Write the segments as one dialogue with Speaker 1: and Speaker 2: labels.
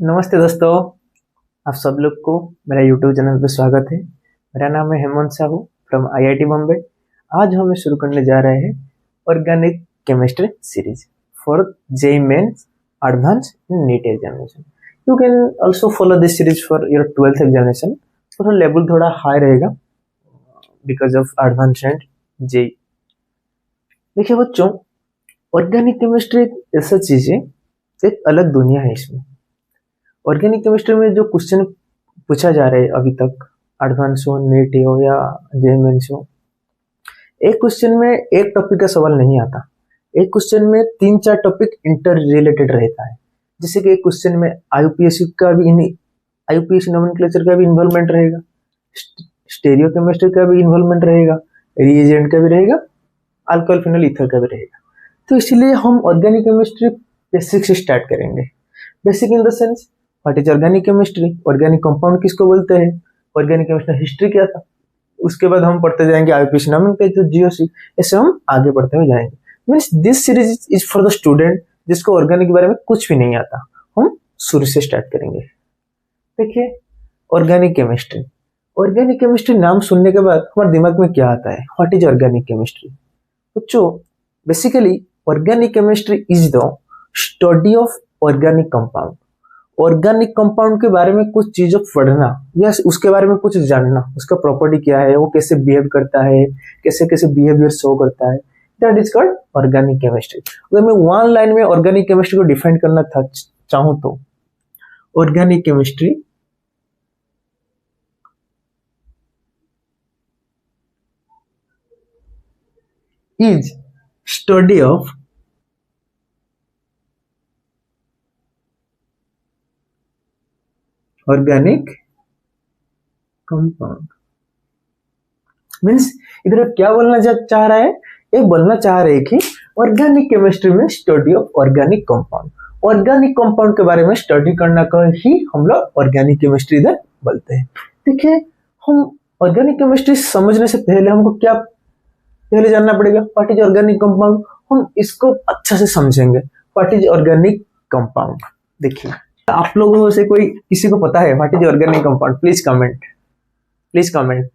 Speaker 1: नमस्ते दोस्तों। आप सब लोग को मेरा यूट्यूब चैनल पे स्वागत है। मेरा नाम है हेमंत साहू फ्रॉम आईआईटी बॉम्बे। आज हम शुरू करने जा रहे हैं organic chemistry series for JEE mains advance in NEET examination. You can also follow this series for your 12th examination. थोड़ा लेवल थोड़ा हाई रहेगा because of advance and JEE. देखिए बच्चों, ऑर्गेनिक केमिस्ट्री एक ऐसा चीज है, एक अलग दुनिया है। इसमें ऑर्गेनिक केमिस्ट्री में जो क्वेश्चन पूछा जा रहा है अभी तक, एडवांस हो, नीट हो या जेईई मेंस हो, एक क्वेश्चन में एक टॉपिक का सवाल नहीं आता। एक क्वेश्चन में 3-4 टॉपिक इंटर रिलेटेड रहता है। जैसे कि एक क्वेश्चन में आईयूपीएसी का भी आईयूपीएसी नोमेनक्लेचर का भी इन्वॉल्वमेंट रहेगा, स्टेरियो केमिस्ट्री का भी इन्वॉल्वमेंट रहेगा, रिएजेंट का भी रहेगा, अल्कोहल फिनोल ईथर का भी रहेगा। तो इसलिए हम ऑर्गेनिक केमिस्ट्री बेसिक से स्टार्ट करेंगे। Basic in the sense what is organic chemistry, organic compound किसको बोलते हैं, ऑर्गेनिक केमिस्ट्री हिस्ट्री क्या था। उसके बाद हम पढ़ते जाएंगे आईयूपीएसी नोमेनक्लेचर, जीओसी, ऐसे हम आगे बढ़ते हुए जाएंगे। Means this series is for the student जिसको ऑर्गेनिक के बारे में कुछ भी नहीं आता। हम शुरू से स्टार्ट करेंगे। देखिए, ऑर्गेनिक केमिस्ट्री। ऑर्गेनिक केमिस्ट्री नाम सुनने के बाद हमारे दिमाग में क्या आता है, व्हाट इज ऑर्गेनिक केमिस्ट्री। बच्चों, basically organic chemistry is the study of organic compound. Organic compound के बारे में कुछ चीजों पढ़ना या उसके बारे में कुछ जानना, उसका प्रॉपर्टी क्या है, वो कैसे बिहेव करता है, कैसे कैसे बिहेवियर शो करता है, that is called organic chemistry. अगर मैं वन लाइन में ऑर्गेनिक केमिस्ट्री को डिफाइन करना चाहूं तो organic chemistry is study of organic compound. Means इधर क्या बोलना चाह रहा है, ये बोलना चाह रहे हैं कि ऑर्गेनिक केमिस्ट्री में study of organic compound, organic compound के बारे में स्टडी करना को ही हम लोग ऑर्गेनिक केमिस्ट्री इधर बोलते हैं। देखिए, हम ऑर्गेनिक केमिस्ट्री समझने से पहले हमको क्या पहले जानना पड़ेगा, व्हाट इज ऑर्गेनिक कंपाउंड। हम इसको अच्छा से समझेंगे, व्हाट इज ऑर्गेनिक कंपाउंड। देखिए, आप लोगों से कोई किसी को पता है what is organic compound, please comment.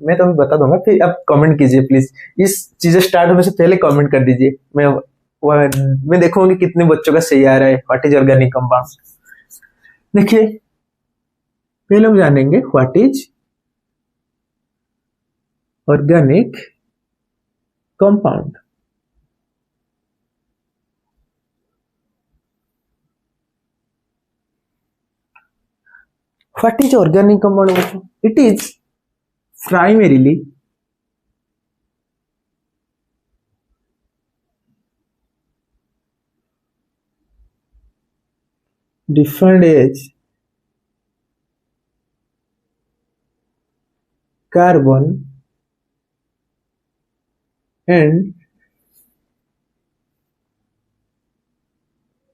Speaker 1: मैं तो अभी बता दूंगा, फिर आप कमेंट कीजिए प्लीज। इस चीजें स्टार्ट होने से पहले कमेंट कर दीजिए। मैं देखूंगा कि कितने बच्चों का सही आ रहा है व्हाट इज ऑर्गेनिक कंपाउंड। देखिए, पहले हम जानेंगे what is organic compound. What is organic compound? It is primarily defined as carbon and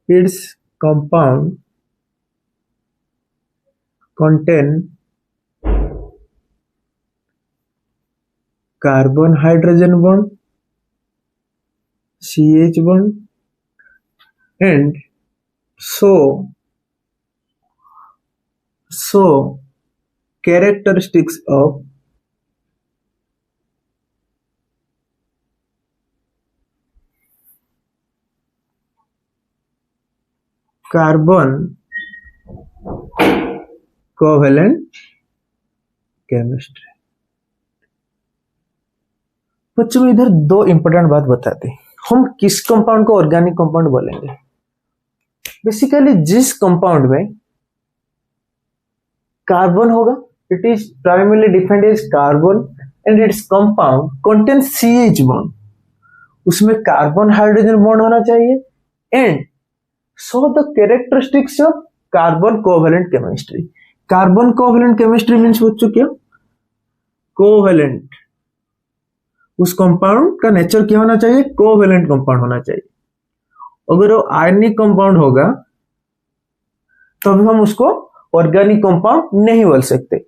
Speaker 1: its compound contain carbon hydrogen bond, CH bond, and so characteristics of carbon covalent chemistry. बच्चों, इधर दो important बात बताते हैं। हम किस compound को organic compound बोलेंगे। बेसिकली जिस कंपाउंड में कार्बन होगा, it is primarily defined as carbon and its compound contain CH bond. उसमें कार्बन हाइड्रोजन बॉन्ड होना चाहिए and so the characteristics of carbon covalent chemistry. Carbon covalent chemistry means बच्चों क्या, covalent. उस compound का nature क्या होना चाहिए, कोवेलेंट कंपाउंड होना चाहिए। अगर वो आयनिक कंपाउंड होगा तो हम उसको ऑर्गेनिक कंपाउंड नहीं बोल सकते।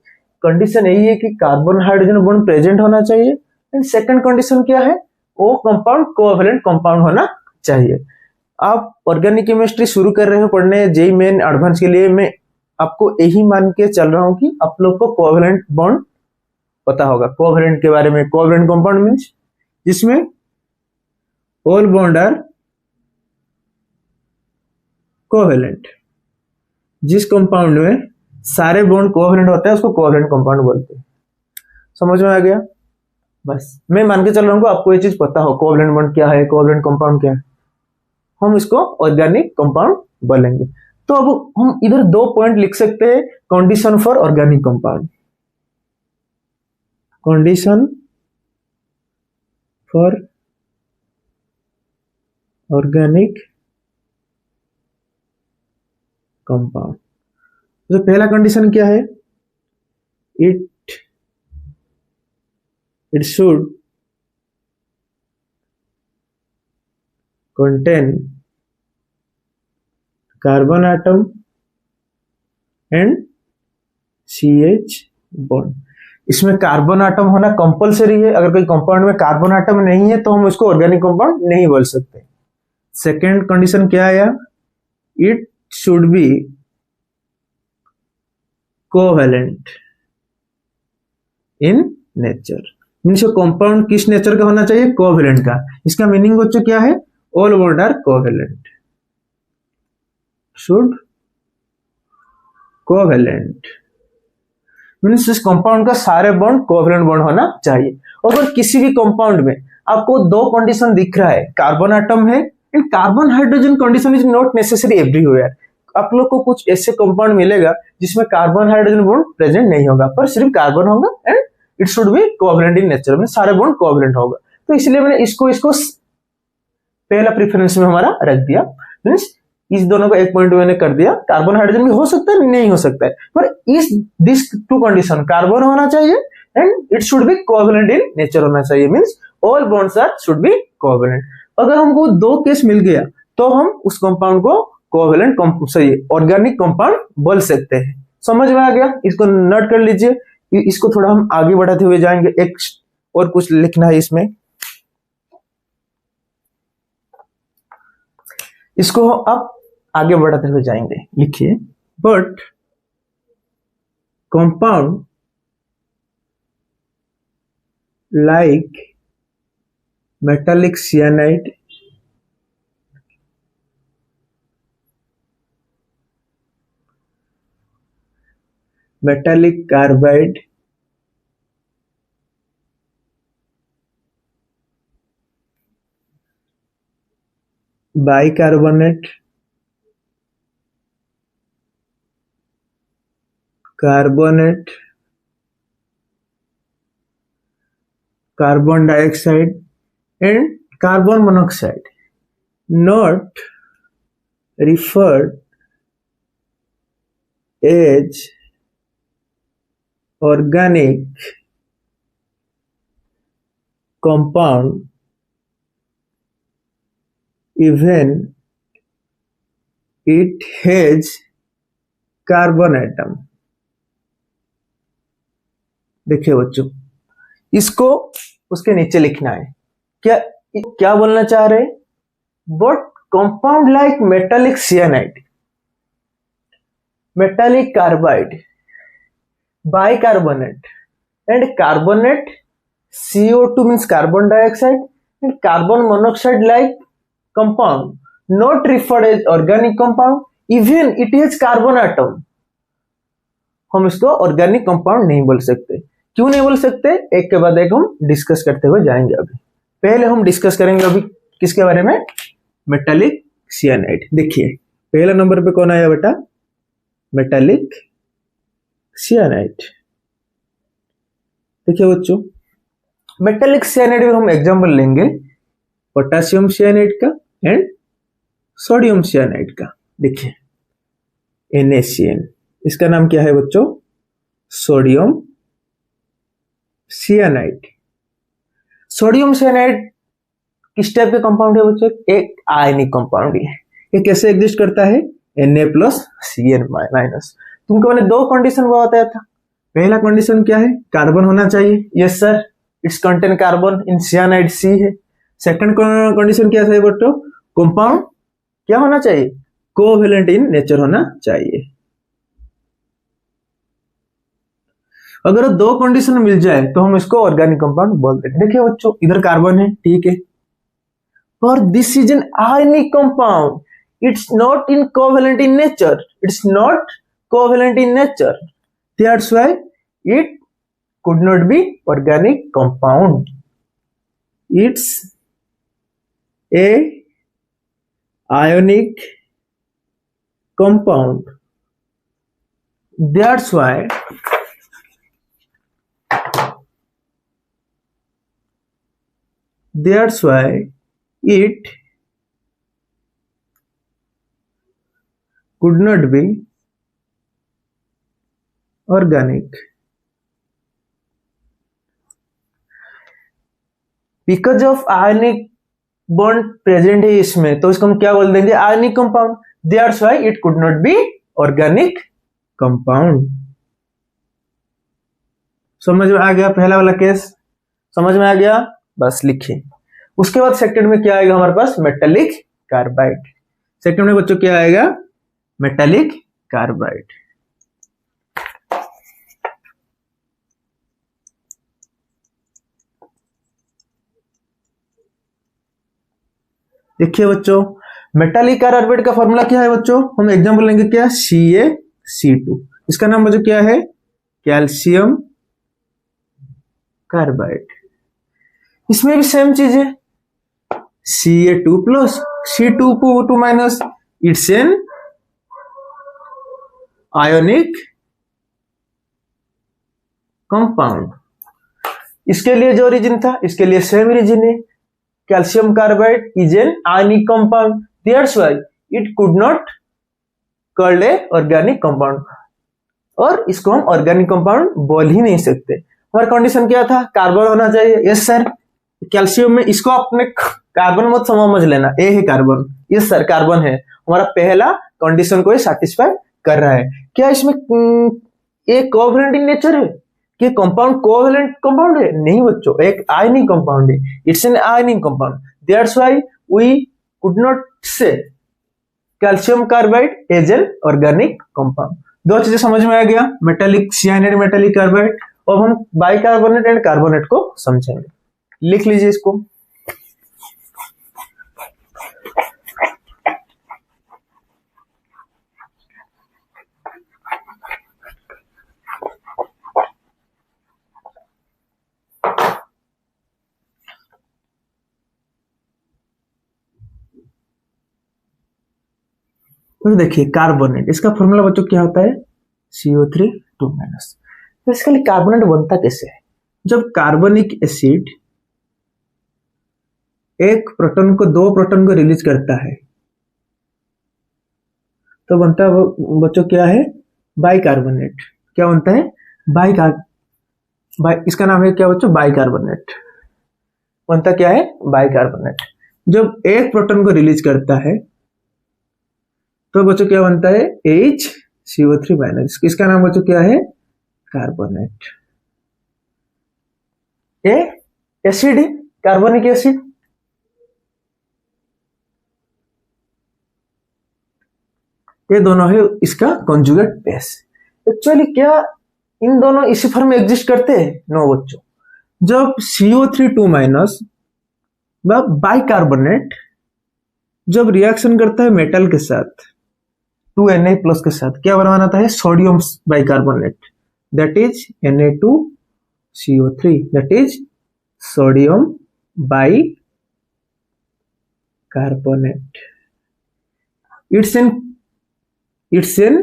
Speaker 1: कंडीशन यही है कि कार्बन हाइड्रोजन बॉन्ड प्रेजेंट होना चाहिए एंड सेकंड कंडीशन क्या है, वो कंपाउंड कोवेलेंट कंपाउंड होना चाहिए। आप ऑर्गेनिक केमिस्ट्री शुरू कर रहे हो पढ़ने जेईई मेन एडवांस के लिए, मैं आपको यही मान के चल रहा हूं कि आप लोग को कोवेलेंट बॉन्ड पता होगा। कोवेलेंट के बारे में, कोवेलेंट कंपाउंड मींस जिसमें ऑल बॉन्ड आर कोवेलेंट। जिस कंपाउंड में सारे बॉन्ड कोवेलेंट होते हैं उसको कोवेलेंट कंपाउंड बोलते हैं। समझ में आ गया? बस मैं मान के चल रहा हूँ आपको ये चीज पता हो, कोवेलेंट बॉन्ड क्या है, कोवेलेंट कंपाउंड क्या है। हम इसको ऑर्गेनिक कंपाउंड बोलेंगे। तो अब हम इधर 2 पॉइंट लिख सकते हैं, condition for organic compound, condition for organic compound. तो पहला कंडीशन क्या है? It should contain carbon atom and CH bond. इसमें कार्बन आटम होना कंपलसरी है। अगर कोई कंपाउंड में कार्बन आटम नहीं है तो हम उसको ऑर्गेनिक कंपाउंड नहीं बोल सकते। सेकेंड कंडीशन क्या आया? It should be covalent in nature. Means compound किस नेचर का होना चाहिए? कोवेलेंट का। इसका मीनिंग बच्चों क्या है? All bond are covalent, should covalent means इस कंपाउंड का सारे बॉन्ड कोवेलेंट बॉन्ड होना चाहिए। अगर किसी भी कंपाउंड में आपको 2 कंडीशन दिख रहा है, कार्बन आटम है and carbon hydrogen condition is not necessary everywhere. आप लोग को कुछ ऐसे कंपाउंड मिलेगा जिसमें कार्बन हाइड्रोजन बॉन्ड प्रेजेंट नहीं होगा, पर सिर्फ कार्बन होगा and it should be covalent in nature, में सारे बॉन्ड कोवेलेंट होगा। तो इसलिए मैंने इसको पहला प्रेफरेंस में हमारा रख दिया। मींस इस दोनों को एक पॉइंट मैंने कर दिया। कार्बन हाइड्रोजन भी हो सकता है, नहीं हो सकता है, पर इस दिस 2 कंडीशन कार्बन होना चाहिए and it should be covalent in nature होना चाहिए। Means all bonds are should be covalent. अगर हमको 2 केस मिल गया तो हम उस कंपाउंड को कोवेलेंट ऑर्गेनिक कंपाउंड बोल सकते हैं। समझ में आ गया? इसको नोट कर लीजिए। इसको थोड़ा हम आगे बढ़ाते हुए जाएंगे। एक और कुछ लिखना है इसमें, इसको आप आगे बढ़ाते हुए जाएंगे। लिखिए, but compound like metallic cyanide, metallic carbide, bicarbonate, carbonate, carbon dioxide and carbon monoxide not referred as organic compound even it has carbon atom. देखिए बच्चों, इसको उसके नीचे लिखना है। क्या बोलना चाह रहे? But compound like metallic cyanide, metallic carbide, bicarbonate and carbonate, CO2 means carbon dioxide and carbon monoxide like compound not referred as organic compound even it is carbon atom. हम इसको ऑर्गेनिक कंपाउंड नहीं बोल सकते। क्यों नहीं बोल सकते? एक के बाद एक हम डिस्कस करते हुए जाएंगे। अभी पहले हम डिस्कस करेंगे अभी किसके बारे में? Metallic cyanide. देखिए पहला नंबर पे कौन आया बेटा? Metallic cyanide. देखिए बच्चों, मेटालिक सियानाइड में हम एग्जांपल लेंगे पोटेशियम सियानाइड का एंड सोडियम सियानाइड का। देखिए NaCN, इसका नाम क्या है बच्चों? Sodium cyanide. सोडियम सियानाइड किस टाइप के कंपाउंड है बच्चों? एक आयनिक कंपाउंड है। ये कैसे एग्जिस्ट करता है? Na+CN-। तुमको मैंने 2 कंडीशन बताया था। पहला कंडीशन क्या है? कार्बन होना चाहिए। Yes sir, it's contain carbon in cyanide C है। सेकंड कंडीशन क्या है बच्चों? कंपाउंड क्या होना चाहिए? कोवेलेंट इन नेचर होना चाहिए। अगर दो कंडीशन मिल जाए तो हम इसको ऑर्गेनिक कंपाउंड बोलते हैं। देखिए बच्चों, इधर कार्बन है, ठीक है, पर this is an ionic compound, it's not in covalent in nature, it's not covalent in nature, that's why it could not be organic compound. It's a ionic compound. That's why it could not be organic. Because of ionic bond present है इसमें, तो इसको हम क्या बोल देंगे, आयनिक compound, that's why it could not be organic compound. समझ में आ गया पहला वाला केस? समझ में आ गया? बस लिखिए। उसके बाद सेकंड में क्या आएगा हमारे पास, मेटालिक कार्बाइड। सेकंड में बच्चों क्या आएगा, मेटालिक कार्बाइड। देखिए बच्चों, मेटालिक कार्बाइड का फॉर्मूला क्या है बच्चों, हम एग्जांपल लेंगे क्या, CaC2। इसका नाम बच्चों क्या है, कैल्शियम कार्बाइड। इसमें भी सेम चीज है, Ca2 plus C2 minus, it's an ionic compound. इसके लिए जो रीजन था, इसके लिए सेम रीजन है, calcium carbide is an ionic compound, that's why it could not called a organic compound. और इसको हम ऑर्गेनिक कंपाउंड बोल ही नहीं सकते। हमारा कंडीशन क्या था, कार्बन होना चाहिए। यस सर, कैल्शियम में इसको आपने कार्बन मत समझ लेना, ए है कार्बन। यस सर, कार्बन है। हमारा पहला कंडीशन को सैटिस्फाई कर रहा है। क्या इसमें एक कोवैलेंट इन नेचर है कि कंपाउंड कोवैलेंट कंपाउंड है? नहीं बच्चों, एक आयनिक कंपाउंड है, it's an ionic compound, that's why we could not say calcium carbide as an organic compound. दो चीजें समझ में आ गया, मेटालिक सियानाइड, मेटालिक कार्बाइड। अब हम बाइकार्बोनेट एंड कार्बोनेट को समझेंगे। लिख लीजिए इसको। तो देखिए कार्बोनेट, इसका फॉर्मूला बच्चों क्या होता है, CO3 2 माइनस। बेसिकली कार्बोनेट बनता कैसे है, जब कार्बनिक एसिड एक प्रोटॉन को, दो प्रोटॉन को रिलीज करता है तो बनता है बच्चों क्या है, बाइकार्बोनेट। क्या बनता है, इसका नाम है क्या बच्चों, बाइकार्बोनेट। बनता क्या है, बाइकार्बोनेट। जब एक प्रोटॉन को रिलीज करता है तो बच्चों क्या बनता है, HCO3 माइनस। इसका नाम बच्चों क्या है, कार्बोनेट। ए एसिड है, कार्बनिक एसिड। ये दोनों है इसका कॉन्जुगेट बेस। एक्चुअली क्या इन दोनों इसी फॉर्म में एग्जिस्ट करते हैं? नो बच्चों। जब CO3 2 माइनस बाइकार्बोनेट जब रिएक्शन करता है मेटल के साथ 2Na प्लस के साथ, क्या बनाता है, sodium bicarbonate, that is Na2CO3, that is sodium bicarbonate. It's an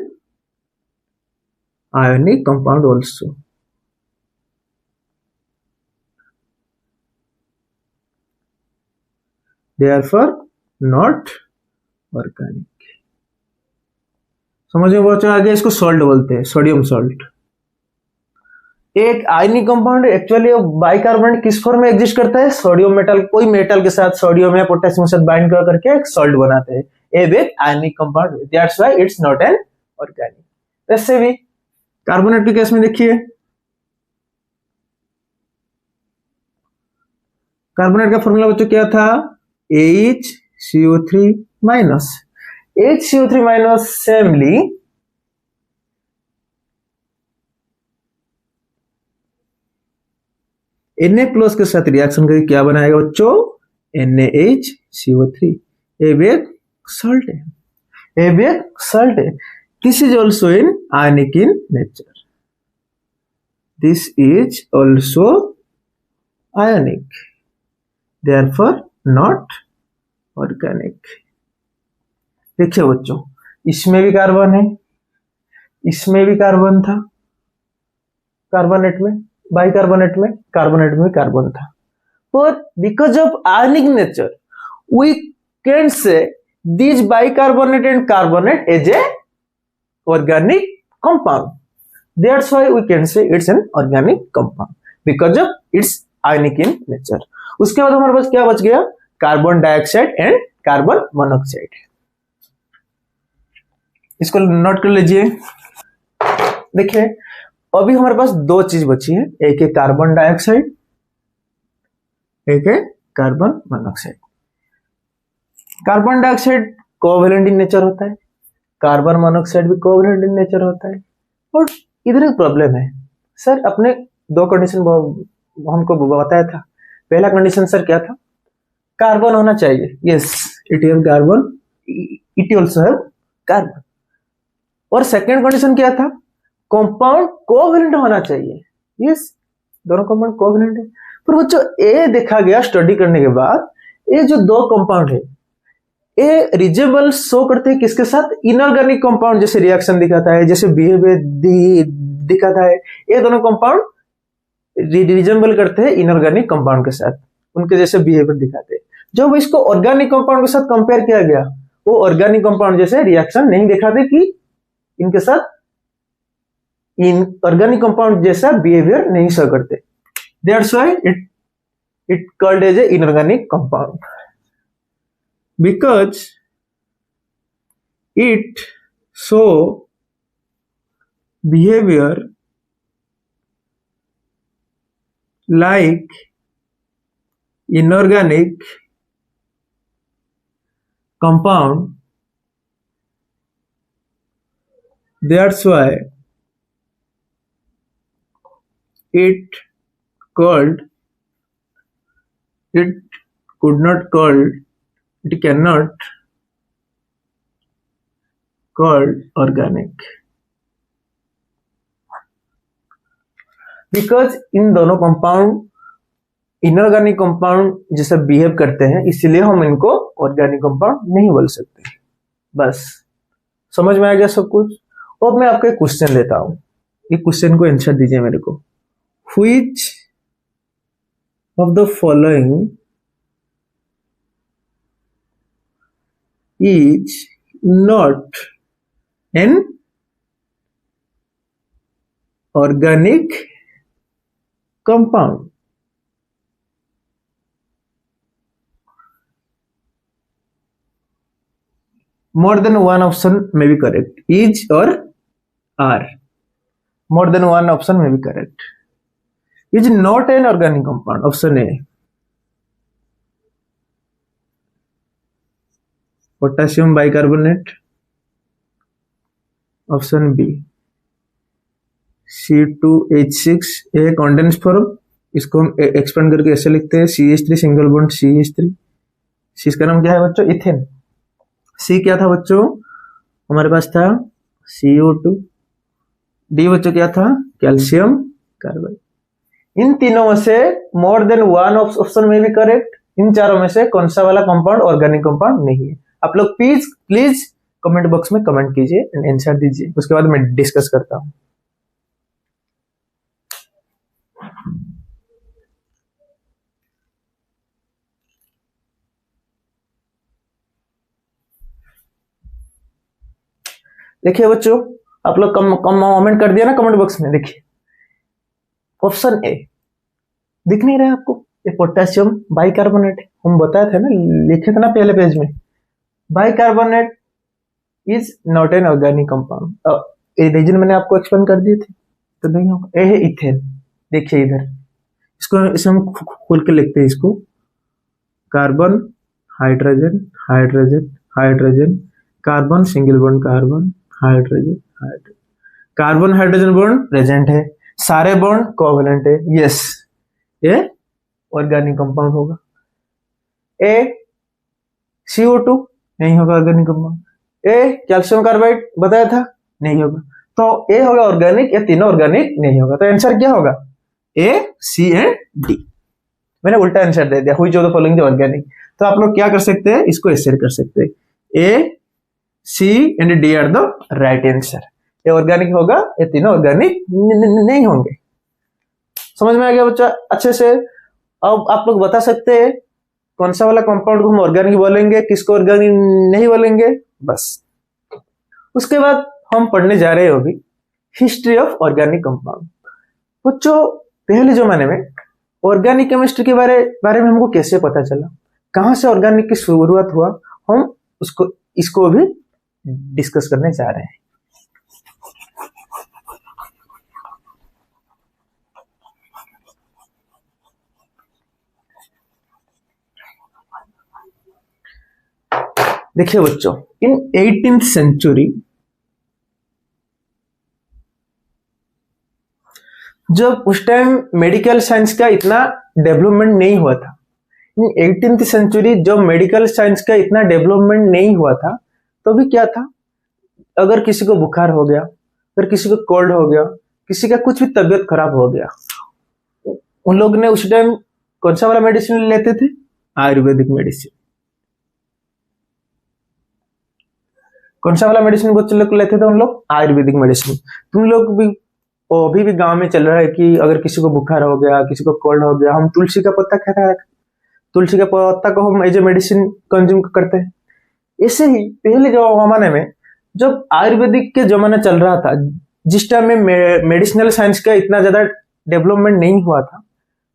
Speaker 1: ionic compound also. Therefore not organic. समझ में बहुत आगे, इसको सॉल्ट बोलते हैं, सोडियम सॉल्ट। एक आयनिक कंपाउंड एक्चुअली बाइकार्बोनेट किस फॉर्म में एग्जिस्ट करता है, सोडियम मेटल, कोई मेटल के साथ सोडियम या पोटेशियम के साथ बाइंड कर करके एक सॉल्ट बनाते हैं। एक ionic compound, that's why it's not an organic. वैसे भी कार्बोनेट के केस में देखिए, कार्बोनेट का फॉर्मूला बच्चों क्या था, HCO3 माइनस। HCO3 माइनस सेमली Na+ के साथ रिएक्शन करके क्या बनाएगा बच्चों, NaHCO3। ये भी एक सॉल्ट है, ये भी एक सॉल्ट है। This is also in ionic in nature, this is also ionic, therefore not organic. देखिए बच्चों, इसमें भी कार्बन है, इसमें भी कार्बन था, कार्बोनेट में, बाइकार्बोनेट में, कार्बोनेट में कार्बन था। But because of ionic nature, we can say these bicarbonate and carbonate as a organic compound. That's why we can say it's an organic compound because of its ionic in nature. उसके बाद हमारे पास क्या बच गया, carbon dioxide and carbon monoxide. इसको note कर लीजिए। देखिए अभी हमारे पास दो चीज बची है, एक है कार्बन डाइऑक्साइड, एक है carbon monoxide. Carbon dioxide covalent in nature होता है, कार्बन मोनोऑक्साइड भी कोवैलेंट इन नेचर होता है। और इधर एक प्रॉब्लम है सर, अपने दो कंडीशन हमको बताया था। पहला कंडीशन सर क्या था, कार्बन होना चाहिए, yes it have carbon, it also have carbon. और सेकंड कंडीशन क्या था, कंपाउंड कोवैलेंट होना चाहिए, यस दोनों कंपाउंड कोवैलेंट है। पर बच्चों ये देखा गया स्टडी करने के बाद, ये जो दो कंपाउंड है ये रिजेबल शो करते हैं किसके साथ, इनऑर्गेनिक कंपाउंड जैसे रिएक्शन दिखाता है, जैसे बिहेवियर दिखाता है, ये दोनों कंपाउंड रिजेबल करते हैं इनऑर्गेनिक कंपाउंड के साथ, उनके जैसे बिहेवियर दिखाते हैं। जब इसको ऑर्गेनिक कंपाउंड के साथ कंपेयर किया गया, वो ऑर्गेनिक कंपाउंड जैसे रिएक्शन नहीं दिखाते कि इनके साथ इन ऑर्गेनिक कंपाउंड जैसा बिहेवियर नहीं शो करते। That's why it called as a inorganic compound because it show behavior like inorganic compound. That's why it called, it could not called, it cannot called organic because इन दोनों compound inorganic compound जैसा behave करते हैं, इसलिए हम इनको organic compound नहीं बोल सकते। बस समझ में आ गया सब कुछ। अब मैं आपको एक क्वेश्चन लेता हूं, ये क्वेश्चन को आंसर दीजिए मेरे को। Which of the following is not an organic compound? More than one option may be correct. Is or are. More than one option may be correct. Is not an organic compound. Option A. Potassium bicarbonate. Option B. C2H6 A condense form, इसको हम expand करके ऐसे लिखते हैं CH3 single bond CH3। इसका नाम क्या है बच्चों, इथेन। C क्या था बच्चों, हमारे पास था CO2। D बच्चों क्या था, कैल्शियम कार्बाइड। इन तीनों में से मोर देन वन ऑप्शन में भी करेक्ट। इन चारों में से कौन सा वाला कंपाउंड ऑर्गेनिक कंपाउंड नहीं है? आप लोग प्लीज कमेंट बॉक्स में कमेंट कीजिए एंड आंसर दीजिए, उसके बाद मैं डिस्कस करता हूं। देखिए बच्चों, आप लोग कमेंट कर दिया ना कमेंट बॉक्स में। देखिए ऑप्शन ए दिख नहीं रहा है आपको, ये पोटेशियम बाइकार्बोनेट है, हम बताए थे ना, लिखे थे ना पहले पेज में। Bicarbonate is not an organic compound. ये रीजन मैंने आपको एक्सप्लेन कर दिए थे, तो नहीं होगा। ये है इथेन। देखिए इधर इसको, इसे हम खोल के लिखते हैं इसको, carbon hydrogen hydrogen hydrogen, carbon single bond carbon hydrogen hydrogen, carbon hydrogen bond present है, सारे बॉन्ड कोवैलेंट है। यस ये ऑर्गेनिक कंपाउंड होगा। ए CO2 नहीं होगा ऑर्गेनिक कंपाउंड। ए कैल्शियम कार्बाइड बताया था, नहीं होगा। तो ए होगा ऑर्गेनिक, ये तीनों ऑर्गेनिक नहीं होगा। तो आंसर क्या होगा? ए, सी एंड डी। मैंने उल्टा आंसर दे दिया, हुई जो द फॉलोइंग ऑर्गेनिक। तो आप लोग क्या कर सकते हैं, इसको ऐसे कर सकते हैं, A, C and D are the right answer. ये ऑर्गेनिक होगा, ये तीनों ऑर्गेनिक नहीं होंगे। समझ में आ गया बच्चा अच्छे से? अब आप लोग बता सकते हैं कौन सा वाला कंपाउंड को हम ऑर्गेनिक बोलेंगे, किसको ऑर्गेनिक नहीं बोलेंगे, बस। उसके बाद हम पढ़ने जा रहे हैं अभी हिस्ट्री ऑफ ऑर्गेनिक कंपाउंड। बच्चों, पहले जमाने में ऑर्गेनिक केमिस्ट्री के बारे में हमको कैसे पता चला, कहां से ऑर्गेनिक की शुरुआत हुआ, हम इसको भी डिस्कस करने जा रहे हैं। देखिए बच्चों, इन 18th सेंचुरी जब उस टाइम मेडिकल साइंस का इतना डेवलपमेंट नहीं हुआ था, इन 18th सेंचुरी जब मेडिकल साइंस का इतना डेवलपमेंट नहीं हुआ था, तो भी क्या था, अगर किसी को बुखार हो गया, अगर किसी को कोल्ड हो गया, किसी का कुछ भी तबीयत खराब हो गया, उन लोग ने उस टाइम कौन सा वाला मेडिसिन लेते थे? आयुर्वेदिक मेडिसिन। कौन सा वाला मेडिसिन बच्चे लोग लेते थे? उन लोग आयुर्वेदिक मेडिसिन। तुम लोग भी अभी भी गांव में चल रहा है कि अगर किसी को बुखार हो गया, किसी को कोल्ड हो गया, हम तुलसी का पत्ता खाता है, तुलसी का पत्ता को हम एज ए मेडिसिन कंज्यूम करते हैं। ऐसे ही पहले जमाने में जब आयुर्वेदिक के जमाना चल रहा था, जिस टाइम में मेडिसिनल साइंस का इतना ज्यादा डेवलपमेंट नहीं हुआ था,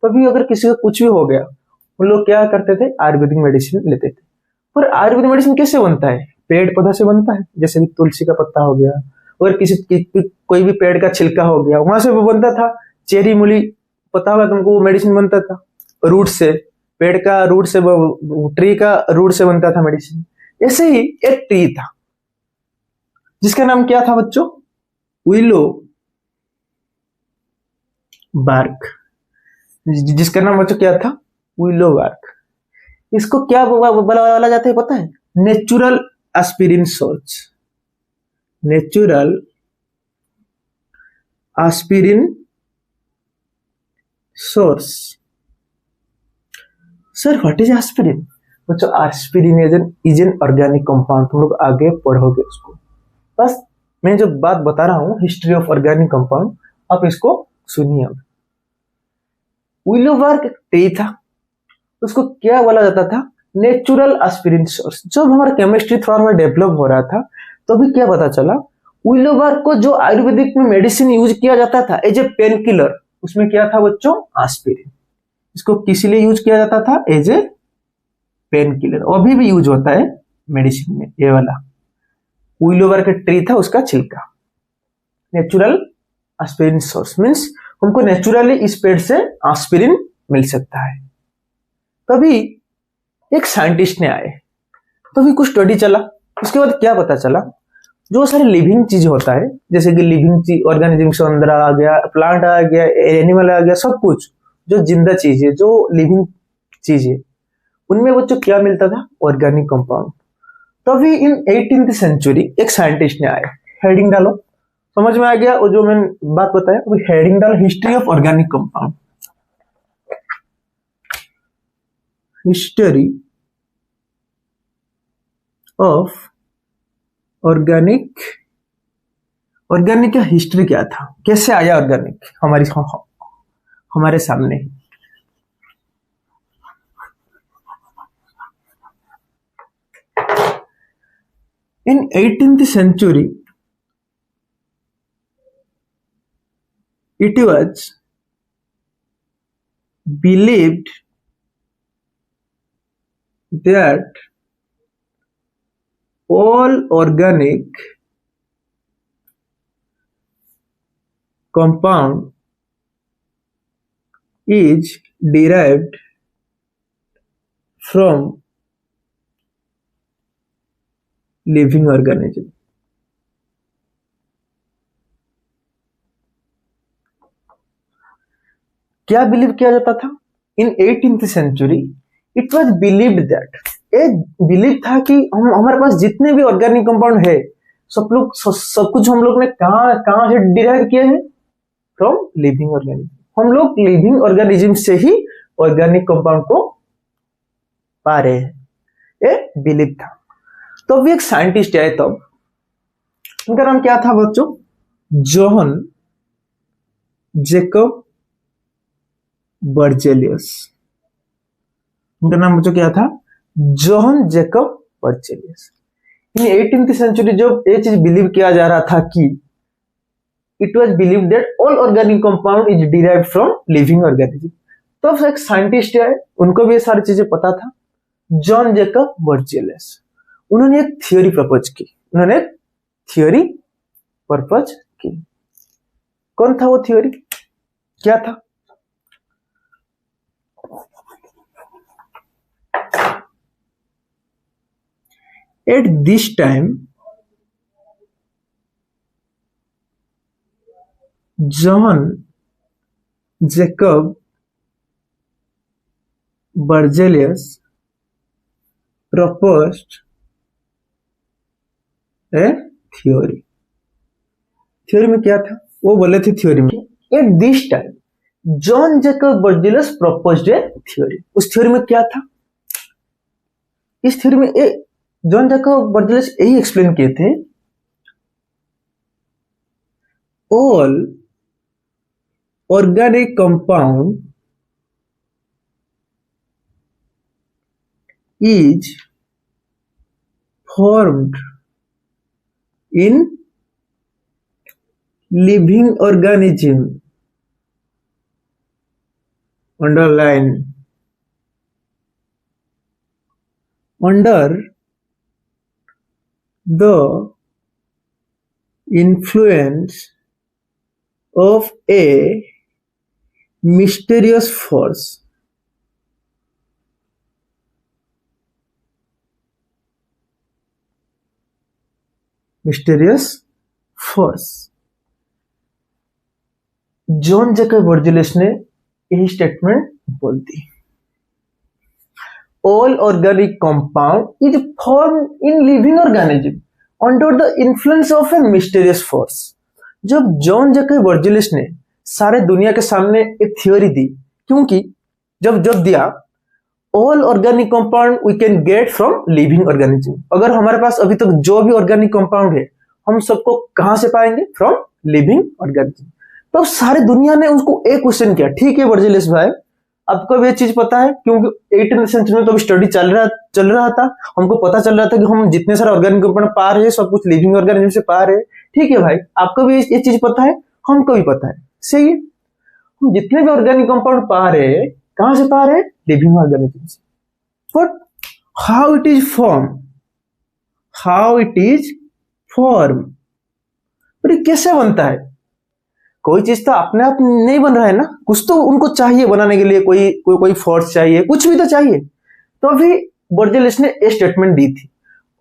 Speaker 1: तभी अगर किसी को कुछ भी हो गया, उन लोग क्या करते थे? आयुर्वेदिक मेडिसिन लेते थे। पर आयुर्वेदिक मेडिसिन कैसे बनता है? पेड़ पौधा से बनता है, जैसे कि तुलसी का पत्ता हो गया, अगर कोई भी पेड़ का छिलका हो गया, वहां से वो बनता था। चेरी मूली पता होगा तुमको, वो मेडिसिन बनता था रूट से, पेड़ का रूट से, ट्री का रूट से बनता था मेडिसिन। ऐसे ही एक ट्री था जिसका नाम क्या था बच्चों? Willow bark. जिसका नाम बच्चों क्या था? Willow bark. इसको क्या बोला जाता है पता है? Natural aspirin source. Natural aspirin source. Sir what is aspirin? बच्चों, aspirin is an organic compound. तुम लोग आगे पढ़ोगे उसको। बस मैं जो बात बता रहा हूं हिस्ट्री ऑफ ऑर्गेनिक कंपाउंड, आप इसको सुनिए। विलो बार्क ट्री था, उसको क्या बोला जाता था? Natural aspirin source. जब हमारा केमिस्ट्री थोड़ा डेवलप हो रहा था, तो भी क्या पता चला, विलो बार्क को जो आयुर्वेदिक में मेडिसिन यूज किया जाता था एज ए पेन किलर, उसमें क्या था बच्चों? एस्पिरिन। इसको किस लिए यूज किया जाता था? As a painkiller. अभी भी यूज होता है मेडिसिन में, ये वाला विलो बार्क ट्री था, उसका छिलका। नेचुरल एस्पिरिन सोर्स मीन्स हमको नेचुरली इस पेड़ से एस्पिरिन मिल सकता है। तभी एक साइंटिस्ट ने आए, तभी कुछ स्टडी चला। उसके बाद क्या पता चला, जो सारे लिविंग चीज होता है, जैसे कि लिविंग चीज ऑर्गेनिज्म से अंदर आ गया, प्लांट आ गया, एनिमल आ गया, सब कुछ जो जिंदा चीज है, जो लिविंग चीज है, उनमें बच्चों क्या मिलता था? Organic compound. तभी इन 18th सेंचुरी एक साइंटिस्ट ने आए। हेडिंग डालो, समझ में आ गया? वो जो मैंने बात बताया, वो हेडिंग डालो, history of organic compound. History of organic. Organic का हिस्ट्री क्या था, कैसे आया ऑर्गेनिक हमारे सामने? इन 18th century it was believed that all organic compound is derived from living organism. क्या बिलीव किया जाता था? In 18th century it was believed that, एक बिलीव था कि हम हमारे पास जितने भी ऑर्गेनिक कंपाउंड है सब कुछ हम लोग ने कहां से डिराइव किए हैं? From living organism. हम लोग लिविंग ऑर्गेनिज्म से ही ऑर्गेनिक कंपाउंड को पा रहे हैं, ये बिलीव था। तो भी एक साइंटिस्ट आए तब, उनका नाम क्या था बच्चों? John Jacob Berzelius. उनका नाम बच्चों क्या था? John Jacob Berzelius. In 18th century जब ये चीज बिलीव किया जा रहा था कि it was believed that all organic compound is derived from living organism, तो एक साइंटिस्ट है, उनको भी ये सारी चीजें पता था, जॉन जेकब बर्जेलियस। उन्होंने एक थियोरी प्रपोज की, उन्होंने एक थियोरी प्रपोज की। कौन था वो थियोरी? क्या था? At this time John Jacob Berzelius proposed A theory. Theory में क्या था? वो बोले थे थ्योरी में, at this time John Jacob Berzelius proposed A theory. उस थ्योरी में क्या था? इस थ्योरी में जॉन जेकब बर्जेलियस यही एक्सप्लेन किए थे, all organic compound is formed in living organism, underline, under the influence of a mysterious force. Mysterious force. John Jacob Berzelius ने यही स्टेटमेंट बोल दी, all organic compound is form in living organism under the influence of a mysterious force. जब John Jacob Berzelius ने सारे दुनिया के सामने एक थ्योरी दी, क्योंकि जब दिया all organic compound we can get from living organism, अगर हमारे पास अभी तक जो भी ऑर्गेनिक कंपाउंड है हम सबको कहां से पाएंगे? From living organism. तो सारी दुनिया ने उसको एक क्वेश्चन किया, ठीक है बर्जेलियस भाई, आपको भी ये चीज पता है, क्योंकि 18th सेंचुरी में तो अभी स्टडी चल रहा था, हमको पता चल रहा था कि हम जितने सारे ऑर्गेनिक कंपाउंड पा रहे हैं सब कुछ लिविंग ऑर्गेनिज्म से पा रहे हैं। ठीक है भाई, आपको भी ये चीज पता है, हमको भी पता है, सही है। हम जितने भी ऑर्गेनिक कंपाउंड पा रहे हैं कहां से पा रहे हैं? लिविंग ऑर्गेनिज्म से। But how it is form, how it is form, ये कैसे बनता है? कोई चीज तो अपने आप नहीं बन रहा है ना, कुछ तो उनको चाहिए बनाने के लिए, कोई फोर्स चाहिए, कुछ भी तो चाहिए। तो अभी बर्जेलियस ने एक स्टेटमेंट दी थी,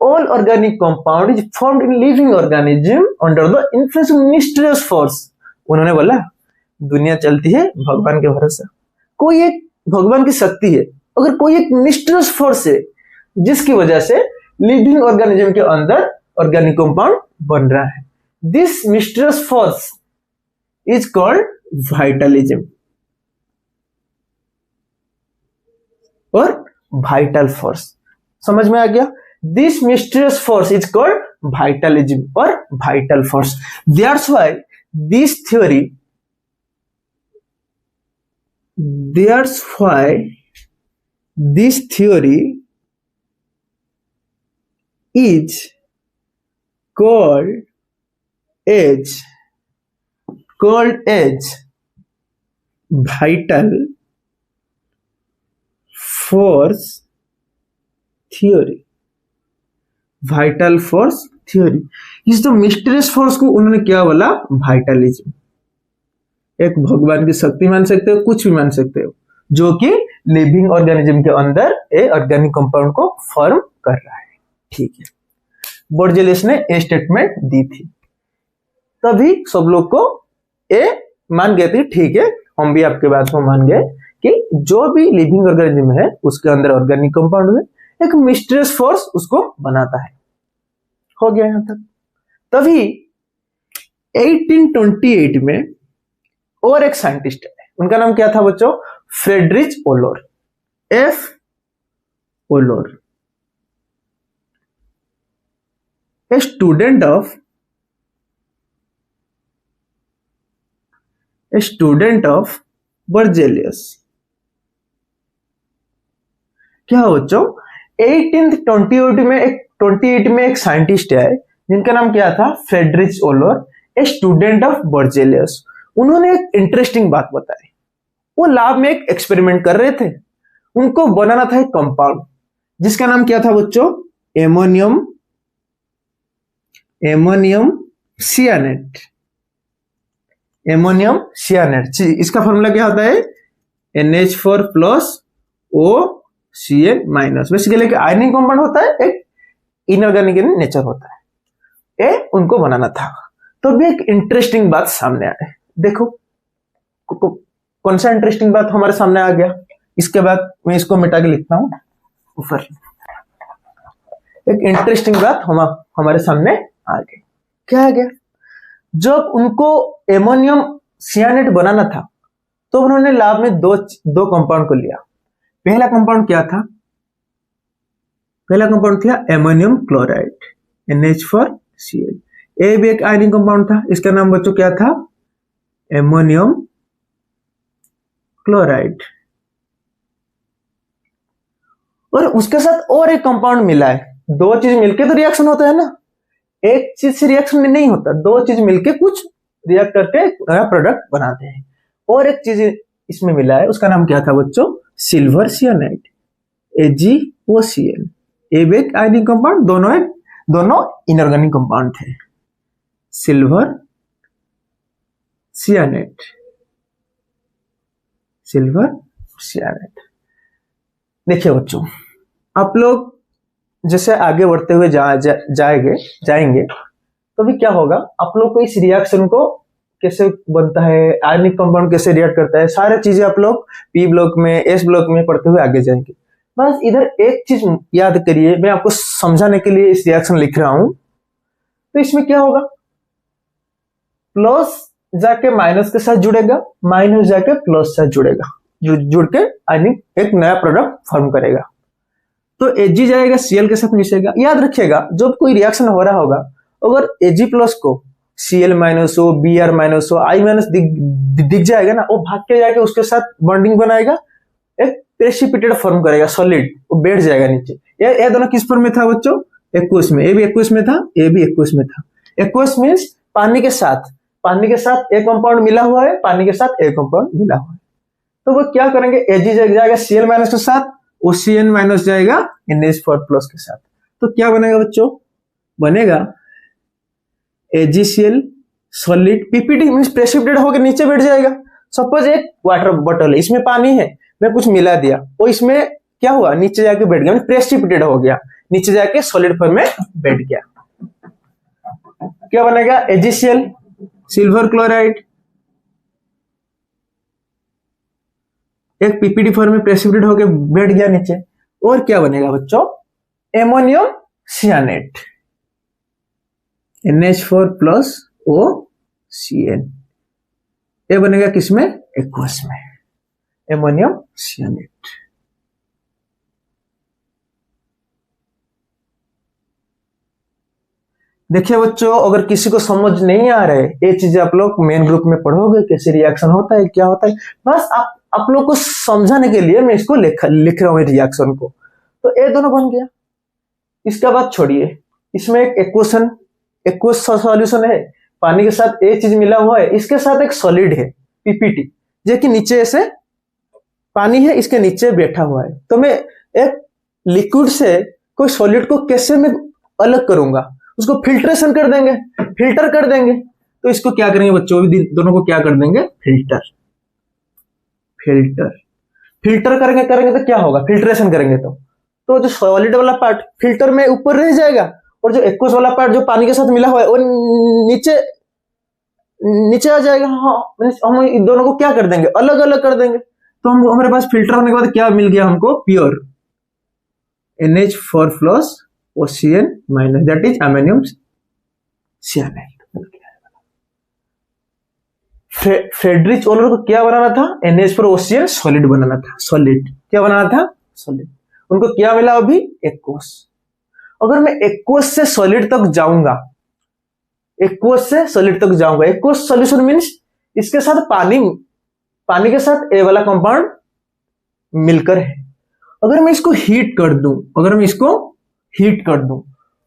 Speaker 1: all organic compound is formed in living organism under the influence of mysterious force. उन्होंने बोला दुनिया चलती है भगवान के भरोसे, कोई एक भगवान की शक्ति है, अगर कोई एक मिस्टीरियस फोर्स है जिसकी वजह से लिविंग ऑर्गेनिज्म के अंदर ऑर्गेनिक कंपाउंड बन रहा है, this mysterious force is called vitalism और वाइटल फोर्स। समझ में आ गया? This mysterious force is called vitalism और vital force. That's why this theory, that's why this theory is called as vital force theory। vital force theory इस तो mysterious force को उन्होंने क्या बोला? वाइटलिज्म। एक भगवान की शक्ति मान सकते हो, कुछ भी मान सकते हो, जो कि लिविंग ऑर्गेनिज्म के अंदर ए ऑर्गेनिक कंपाउंड को फॉर्म कर रहा है। ठीक है, बर्जेलियस ने ए स्टेटमेंट दी थी, तभी सब लोग को ए मान गए थे, ठीक है हम भी आपके बात को मान गए कि जो भी लिविंग ऑर्गेनिज्म है उसके अंदर ऑर्गेनिक कंपाउंड में एक मिस्टीरियस फोर्स उसको बनाता है। हो गया यहां तक। तभी 1828 में और एक साइंटिस्ट है, उनका नाम क्या था बच्चों? Friedrich Wohler, F Wohler, a student of Berzelius. क्या हो बच्चों? 1828 में एक साइंटिस्ट है जिनका नाम क्या था? Friedrich Wohler, a student of Berzelius. उन्होंने एक इंटरेस्टिंग बात बताई। वो लैब में एक एक्सपेरिमेंट कर रहे थे, उनको बनाना था एक कंपाउंड जिसका नाम क्या था बच्चों? एमोनियम सियानेट। एमोनियम सियानेट, इसका फॉर्मूला क्या होता है? NH4 plus OCN minus. Basically एक आयनिक कंपाउंड होता है, एक इनऑर्गेनिक इन नेचर होता है। ये उनको बनाना था। तो भी एक इंटरेस्टिंग बात सामने आए। देखो कौन सा इंटरेस्टिंग बात हमारे सामने आ गया। इसके बाद मैं इसको मिटा के लिखता हूं ऊपर। एक इंटरेस्टिंग बात हमारे सामने आ गई। क्या आ गया? जब उनको एमोनियम सियानेट बनाना था तो उन्होंने लैब में दो कंपाउंड को लिया। पहला कंपाउंड क्या था? पहला कंपाउंड था एमोनियम क्लोराइड, NH4Cl। ये भी एक आयनिक कंपाउंड था, इसका नाम बच्चों क्या था? Ammonium chloride. और उसके साथ और एक कंपाउंड मिला है। दो चीज मिलके तो रिएक्शन होता है ना, एक चीज से रिएक्शन नहीं होता, दो चीज मिलके कुछ रिएक्ट करके नया प्रोडक्ट बनाते हैं। और एक चीज इसमें मिला है, उसका नाम क्या था बच्चों? Silver cyanide, AgOCl। ये भी एक आयनिक कंपाउंड, दोनों इनऑर्गेनिक कंपाउंड थे। सिल्वर सियानेट, देखिए बच्चों, आप लोग जैसे आगे बढ़ते हुए जाएंगे तो भी क्या होगा, आप लोग को इस रिएक्शन को कैसे बनता है, आयनिक कंपाउंड कैसे रिएक्ट करता है, सारी चीजें आप लोग P ब्लॉक में, S ब्लॉक में पढ़ते हुए आगे जाएंगे। बस इधर एक चीज याद करिए, मैं आपको समझाने के लिए इस रिएक्शन लिख रहा हूं। तो इसमें क्या होगा? प्लस जाके माइनस के साथ जुड़ेगा, माइनस जाके प्लस से जुड़ेगा, जुड़ के आयनिक एक नया प्रोडक्ट फॉर्म करेगा। तो Ag जाएगा Cl के साथ मिशेगा। याद रखिएगा, जब कोई रिएक्शन हो रहा होगा, अगर Ag प्लस को Cl माइनस हो, Br माइनस हो, I माइनस दिख जाएगा ना, वो भाग के जाके उसके साथ बॉन्डिंग बनाएगा, एक प्रेसिपिटेट फॉर्म करेगा, सॉलिड, वो बैठ जाएगा नीचे। ये दोनों किस फॉर्म में था बच्चों? 21 में। ये भी 21 में था, ये भी 21 में था। 21 मीन्स पानी के साथ एक कंपाउंड मिला हुआ है, पानी के साथ एक कंपाउंड मिला हुआ है। तो वो क्या करेंगे? Ag जाएगा Cl माइनस के साथ, OCN माइनस जाएगा NH4 प्लस के साथ। तो क्या बनेगा बच्चों? बनेगा AgCl solid, PPT means precipitate होकर नीचे बैठ जाएगा। सपोज एक वाटर बॉटल है, इसमें पानी है, मैं कुछ मिला दिया, वो इसमें क्या हुआ? नीचे जाके बैठ गया, प्रेसिपिटेट हो गया, नीचे जाके सॉलिड फॉर्म में बैठ गया। क्या बनेगा? AgCl सिल्वर क्लोराइड, एक PPT फॉर्म में प्रेसिपिटेट होकर बैठ गया नीचे। और क्या बनेगा बच्चों? Ammonium cyanate, NH4 plus OCN। ये बनेगा किसमें? 21 में, एमोनियम सियानेट। देखिए बच्चों, अगर किसी को समझ नहीं आ रहा है, ये चीजें आप लोग मेन ग्रुप में पढ़ोगे, कैसे रिएक्शन होता है, क्या होता है। बस आप लोग को समझाने के लिए मैं इसको लिख रहा हूं रिएक्शन को। तो ये दोनों बन गया। इसका बात छोड़िए, इसमें एक एक्वस सॉल्यूशन है, पानी के साथ एक चीज मिला हुआ है, इसके साथ एक सॉलिड है PPT, जो कि नीचे ऐसे पानी है, इसके नीचे बैठा हुआ है। तो मैं एक लिक्विड से कोई सॉलिड को कैसे मैं अलग करूंगा? उसको फिल्ट्रेशन कर देंगे, फिल्टर कर देंगे। तो इसको क्या करेंगे बच्चों? दोनों को क्या कर देंगे? फिल्टर करेंगे तो क्या होगा? फिल्ट्रेशन करेंगे तो जो सॉलिड वाला पार्ट फिल्टर में ऊपर रह जाएगा, और जो एक्वस वाला पार्ट जो पानी के साथ मिला हुआ है वो नीचे नीचे आ जाएगा। हाँ, हम इन दोनों को क्या कर देंगे, अलग अलग कर देंगे। तो हम हमारे पास फिल्टर होने के बाद क्या मिल गया हमको, pure NH4 plus OCN minus, that is ammonium cyanide. Friedrich Wohler को क्या बनाना था, NH4OCN सॉलिड बनाना था। सॉलिड क्या बनाना था, सॉलिड। उनको क्या मिला अभी, एक्वस। अगर मैं एक्वस से सॉलिड तक जाऊंगा, एक्वस से सॉलिड तक जाऊंगा, एक्वस सॉल्यूशन मींस इसके साथ पानी के साथ ए वाला कंपाउंड मिलकर है। अगर मैं इसको हीट कर दूं, अगर मैं इसको हीट कर दूं,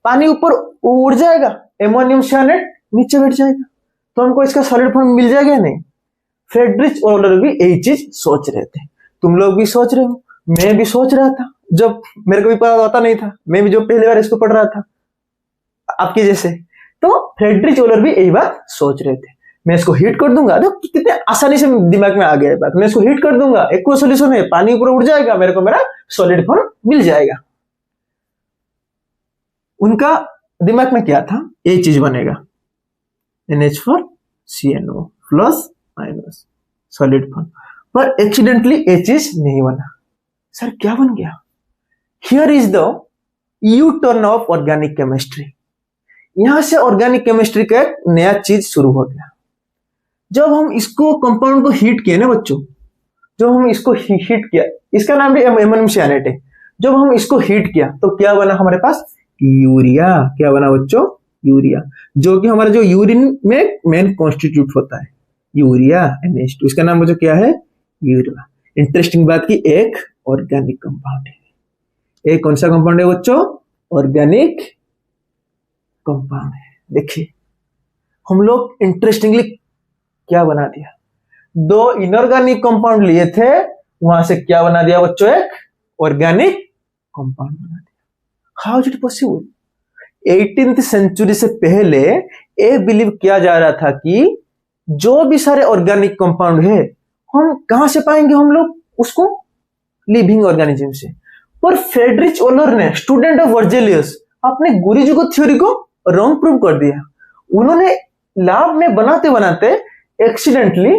Speaker 1: पानी ऊपर उड़ जाएगा, एमोनियम सियानेट नीचे बैठ जाएगा, तो हमको इसका सॉलिड फॉर्म मिल जाएगा नहीं। फ्रेडरिच ओलर भी यही चीज सोच रहे थे, तुम लोग भी सोच रहे हो, मैं भी सोच रहा था, जब मेरे को भी पता होता नहीं था, मैं भी जो पहली बार इसको पढ़ रहा था आपके जैसे, तो फ्रेडरिच ओलर भी यही बात सोच रहे थे। मैं इसको हीट कर दूंगा, देखो कितने आसानी से दिमाग में आ गया बात, मैं इसको हीट कर दूंगा, एक्वा सॉल्यूशन है, पानी ऊपर उड़ जाएगा, मेरे को मेरा सॉलिड फॉर्म मिल जाएगा। उनका दिमाग में क्या था, ये चीज बनेगा, NH4CnO plus minus solid form, पर एक्सीडेंटली ये चीज नहीं बना। सर क्या बन गया, here is the U turn off organic chemistry. यहां से ऑर्गेनिक केमिस्ट्री का एक नया चीज शुरू हो गया। जब हम इसको कंपाउंड को हीट किए ना बच्चों, जब हम इसको हीट किया, इसका नाम भी एमोनियम सियानेट है, जब हम इसको हीट किया तो क्या बना हमारे पास, यूरिया। क्या बना बच्चों, यूरिया, जो कि हमारा जो यूरिन में मेन कॉन्स्टिट्यूट होता है, यूरिया NH2, इसका नाम बच्चों क्या है, यूरिया। इंटरेस्टिंग बात की एक ऑर्गेनिक कंपाउंड है। एक कौन सा कंपाउंड है बच्चों, ऑर्गेनिक कंपाउंड है। देखिए हम लोग इंटरेस्टिंगली क्या बना दिया, दो इनऑर्गेनिक कंपाउंड लिए थे, वहां से क्या बना दिया बच्चों, एक ऑर्गेनिक कंपाउंड बना दिया। How is it possible, 18th century से पहले ये बिलीव किया जा रहा था कि जो भी सारे ऑर्गेनिक कंपाउंड है हम कहां से पाएंगे, हम लोग उसको लिविंग ऑर्गेनिज्म से। पर फ्रेडरिच ओलर ने, स्टूडेंट ऑफ वर्जेलियस, अपने गुरुजी को थ्योरी को रॉन्ग प्रूव कर दिया। उन्होंने लैब में बनाते बनाते एक्सीडेंटली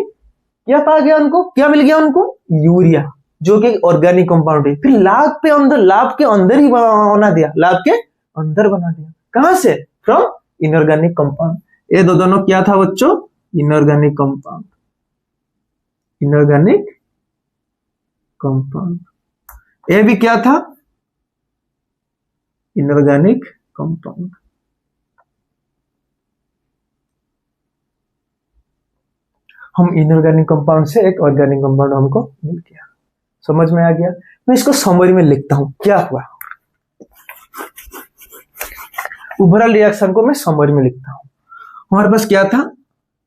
Speaker 1: क्या पा गया, उनको क्या मिल गया, उनको यूरिया, जो कि ऑर्गेनिक कंपाउंड है। फिर लैब के अंदर ही बना दिया, लैब के अंदर बना दिया। कहां से, फ्रॉम इनऑर्गेनिक कंपाउंड। ये दोनों क्या था बच्चों, इनऑर्गेनिक कंपाउंड, इनऑर्गेनिक कंपाउंड। ये भी क्या था, इनऑर्गेनिक कंपाउंड। हम इनऑर्गेनिक कंपाउंड से एक ऑर्गेनिक कंपाउंड हमको मिल गया, समझ में आ गया। मैं इसको समरी में लिखता हूं, क्या हुआ, ओवरऑल रिएक्शन को मैं समरी में लिखता हूं। हमारे पास क्या था,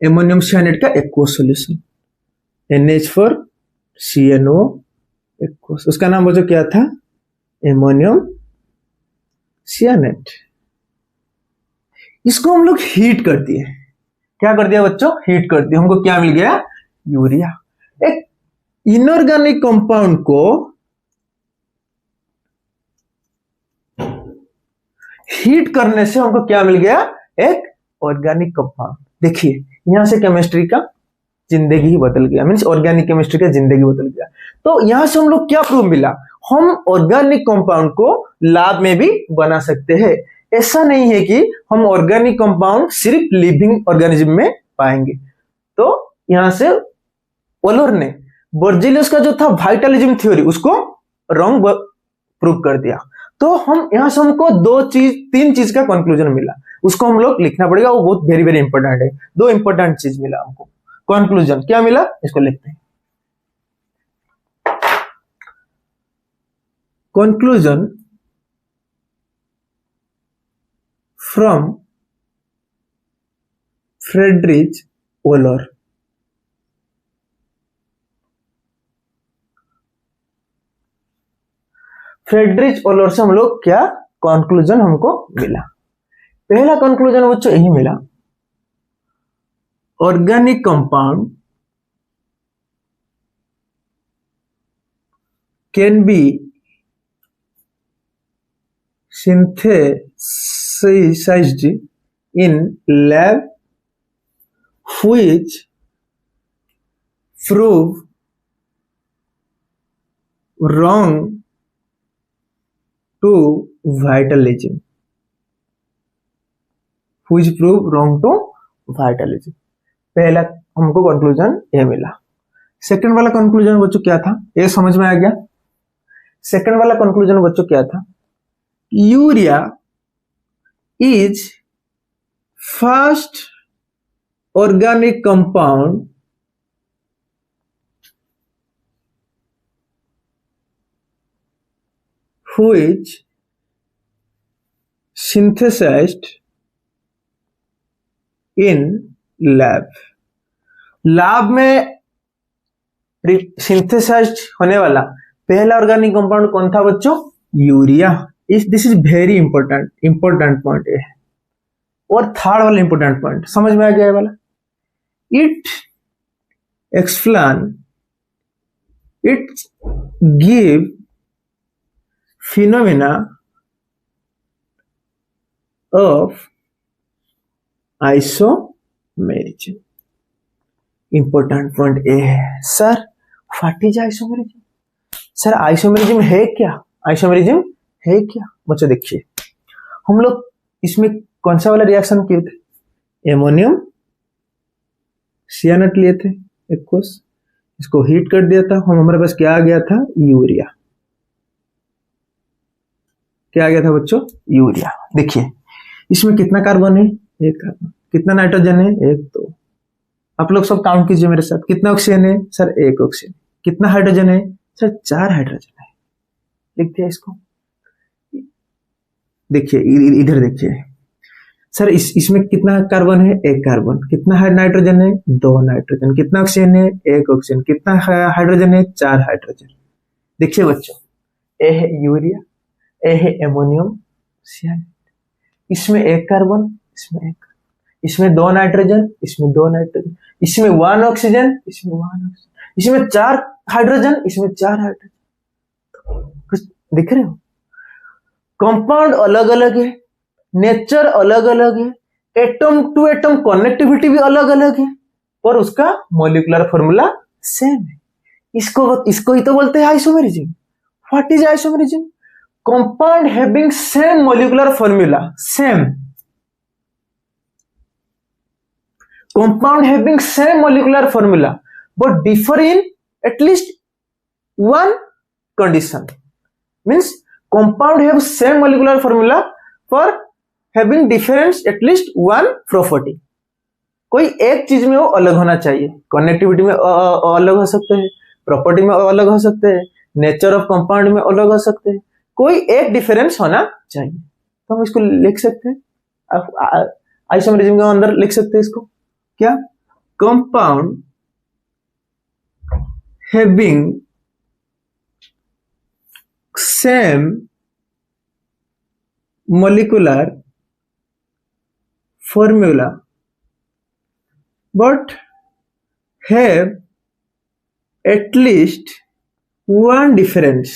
Speaker 1: एमोनियम सियानेट का एक्वस सॉल्यूशन, NH4CnO एक्वस, उसका नाम वो जो क्या था, एमोनियम सियानेट। इसको हम लोग हीट कर दिए, क्या कर दिया बच्चों, हीट कर दिया, हमको क्या मिल गया, यूरिया। एक इनऑर्गेनिक कंपाउंड को हीट करने से हमको क्या मिल गया, एक ऑर्गेनिक कंपाउंड। देखिए यहां से केमिस्ट्री का जिंदगी ही बदल गया, मींस ऑर्गेनिक केमिस्ट्री का जिंदगी बदल गया। तो यहां से हम लोग क्या प्रूफ मिला, हम ऑर्गेनिक कंपाउंड को लैब में भी बना सकते हैं। ऐसा नहीं है कि हम ऑर्गेनिक कंपाउंड सिर्फ लिविंग ऑर्गेनिज्म में पाएंगे। तो यहां से ओलर ने बर्जेलियस का जो था वाइटलिज्म थ्योरी, उसको रॉन्ग प्रूव कर दिया। तो हम यहां से हमको तीन चीज का कंक्लूजन मिला, उसको हम लोग लिखना पड़ेगा, वो बहुत वेरी वेरी इंपॉर्टेंट है। दो इंपॉर्टेंट चीज मिला हमको, कंक्लूजन क्या मिला, इसको लिखते हैं। Conclusion from Friedrich Wohler. Friedrich Wohler से हम लोग क्या कंक्लूजन हमको मिला, पहला कंक्लूजन बच्चों यही मिला, organic compound can be synthesized in lab which prove wrong to vitalism, which prove wrong to vitalism। पहला हमको कंक्लूजन ये मिला। सेकंड वाला कंक्लूजन बच्चों क्या था, ये समझ में आ गया। सेकंड वाला कंक्लूजन बच्चों क्या था, urea is first organic compound which synthesized in lab। Lab में सिंथेसाइज्ड होने वाला पहला ऑर्गेनिक कंपाउंड कौन था बच्चों, urea. This is very important point है। और थर्ड वाला इंपॉर्टेंट पॉइंट समझ में आ गया वाला, it explain, it give phenomena of isomerism। Important point A है sir, what is isomerism. Sir isomerism है क्या, आइसोमेरिज्म है क्या बच्चों। देखिए हम लोग इसमें कौन सा वाला रिएक्शन किए थे, एमोनियम सियानेट लिए थे एक कोर्स, इसको हीट कर दिया था, हम हमारे पास क्या आ गया था, यूरिया। क्या आ गया था बच्चों, यूरिया। देखिए इसमें कितना कार्बन है, एक कार्बन। कितना नाइट्रोजन है, एक दो। आप लोग सब काउंट कीजिए मेरे साथ, कितना ऑक्सीजन है सर, एक ऑक्सीजन। कितना हाइड्रोजन है सर, 4 हाइड्रोजन है। लिख दिया इसको। देखिए इधर देखिए सर, इसमें कितना कार्बन है, एक कार्बन। कितना नाइट्रोजन है, 2 नाइट्रोजन। कितना ऑक्सीजन है, एक ऑक्सीजन। कितना हाइड्रोजन है, 4 हाइड्रोजन। देखिए बच्चों, ए है यूरिया, ए है एमोनियम सियानेट, इसमें एक कार्बन, इसमें एक, इसमें 2 नाइट्रोजन, इसमें 2 नाइट्रोजन, इसमें 1 ऑक्सीजन, इसमें 1 ऑक्सीजन, इसमें 4 हाइड्रोजन, इसमें 4 हाइड्रोजन। कुछ दिख रहे हो, कंपाउंड अलग अलग है, नेचर अलग अलग है, एटम टू एटम कनेक्टिविटी भी अलग अलग है, और उसका मॉलिक्यूलर फॉर्मूला सेम है। इसको ही तो बोलते हैं isomerism. What is isomerism, compound having same molecular formula, same compound having same molecular formula but differ in at least one condition, means compound have same molecular formula for having difference at least one property। कोई एक चीज में वो अलग होना चाहिए, connectivity में अलग हो सकते हैं, प्रॉपर्टी में अलग हो सकते हैं, नेचर ऑफ कंपाउंड में अलग हो सकते हैं, कोई एक डिफरेंस होना चाहिए। तो हम इसको लिख सकते हैं, आइसोमेरिज्म के अंदर लिख सकते हैं इसको क्या, compound having same molecular formula but have at least one difference।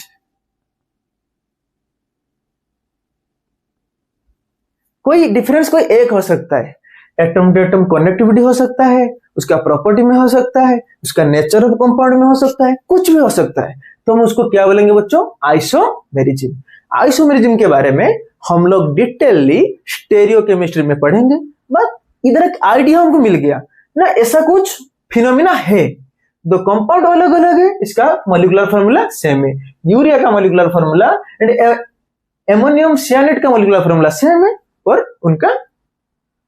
Speaker 1: कोई डिफरेंस कोई एक हो सकता है, एटम टू एटम कनेक्टिविटी हो सकता है, उसका प्रॉपर्टी में हो सकता है, उसका नेचर ऑफ कंपाउंड में हो सकता है, कुछ भी हो सकता है। तो हम उसको क्या बोलेंगे बच्चों, आइसोमेरिज्म। आइसोमेरिज्म के बारे में हम लोग डिटेलली स्टेरियोकेमिस्ट्री में पढ़ेंगे, बस इधर एक आइडिया हमको मिल गया ना, ऐसा कुछ फिनोमिना है। दो कंपाउंड अलग अलग है, इसका मॉलिक्यूलर फार्मूला सेम है। यूरिया का मॉलिक्यूलर फार्मूला एंड एमोनियम सियानेट का मॉलिक्यूलर फार्मूला सेम है, और उनका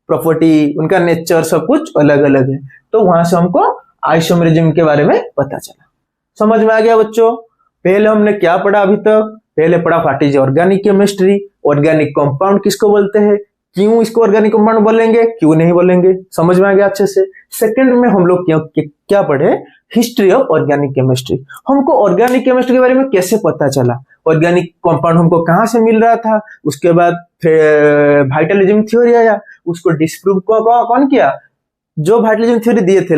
Speaker 1: प्रॉपर्टी, उनका नेचर सब कुछ अलग अलग है। तो वहां से हमको आइसोमेरिज्म के बारे में पता चला। समझ में आ गया बच्चों। पहले हमने क्या पढ़ा अभी तक, पहले पढ़ा what is organic chemistry, organic compound किसको बोलते हैं, क्यों इसको ऑर्गेनिक कंपाउंड बोलेंगे, क्यों नहीं बोलेंगे, समझ में आ गया अच्छे से। सेकंड में हम लोग क्या पढ़े, हिस्ट्री ऑफ ऑर्गेनिक केमिस्ट्री। हमको ऑर्गेनिक केमिस्ट्री के बारे में कैसे पता चला, ऑर्गेनिक कंपाउंड हमको कहां से मिल रहा था, उसके बाद वाइटलिज्म थ्योरी आया, उसको डिस्प्रूव कौन किया, जो वाइटलिज्म थ्योरी दिए थे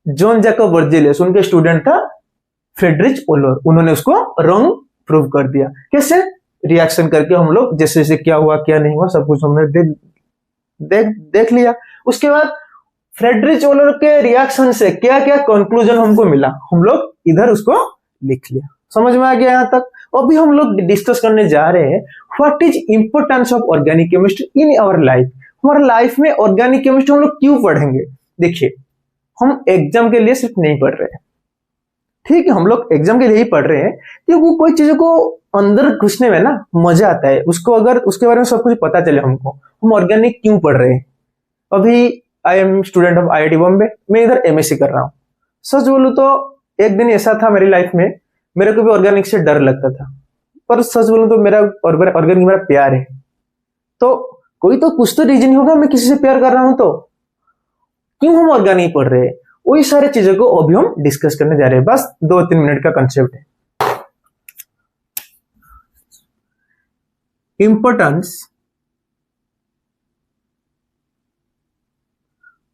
Speaker 1: जॉन जैकब बर्जेलियस, उनके स्टूडेंट था फ्रेडरिच ओलर, उन्होंने उसको रॉन्ग प्रूव कर दिया। कैसे, रिएक्शन करके हम लोग जैसे जैसे क्या हुआ क्या नहीं हुआ सब कुछ हमने देख लिया। उसके बाद फ्रेडरिच ओलर के रिएक्शन से क्या क्या कंक्लूजन हमको मिला, हम लोग इधर उसको लिख लिया। समझ में आ गया यहाँ तक? अभी हम लोग डिस्कस करने जा रहे हैं what is importance of organic chemistry in our life. हमारे लाइफ में ऑर्गेनिक केमिस्ट्री हम लोग क्यों पढ़ेंगे? देखिए, हम एग्जाम के लिए सिर्फ नहीं पढ़ रहे हैं, ठीक है, हम लोग एग्जाम के लिए ही पढ़ रहे हैं क्योंकि कोई चीजों को अंदर घुसने में ना मजा आता है, उसको अगर उसके बारे में सब कुछ पता चले हमको, हम ऑर्गेनिक क्यों पढ़ रहे हैं। अभी I am student of IIT Bombay, मैं इधर MSc कर रहा हूँ। सच बोलूं तो एक दिन ऐसा था मेरी लाइफ में, मेरे को भी ऑर्गेनिक से डर लगता था, पर सच बोलूं तो मेरा ऑर्गेनिक मेरा प्यार है। तो कोई तो कुछ तो रीजन होगा, मैं किसी से प्यार कर रहा हूं तो क्यों हम ऑर्गेनिक पढ़ रहे हैं, वही सारी चीजों को अभी हम डिस्कस करने जा रहे हैं। बस 2-3 मिनट का कंसेप्ट है। Importance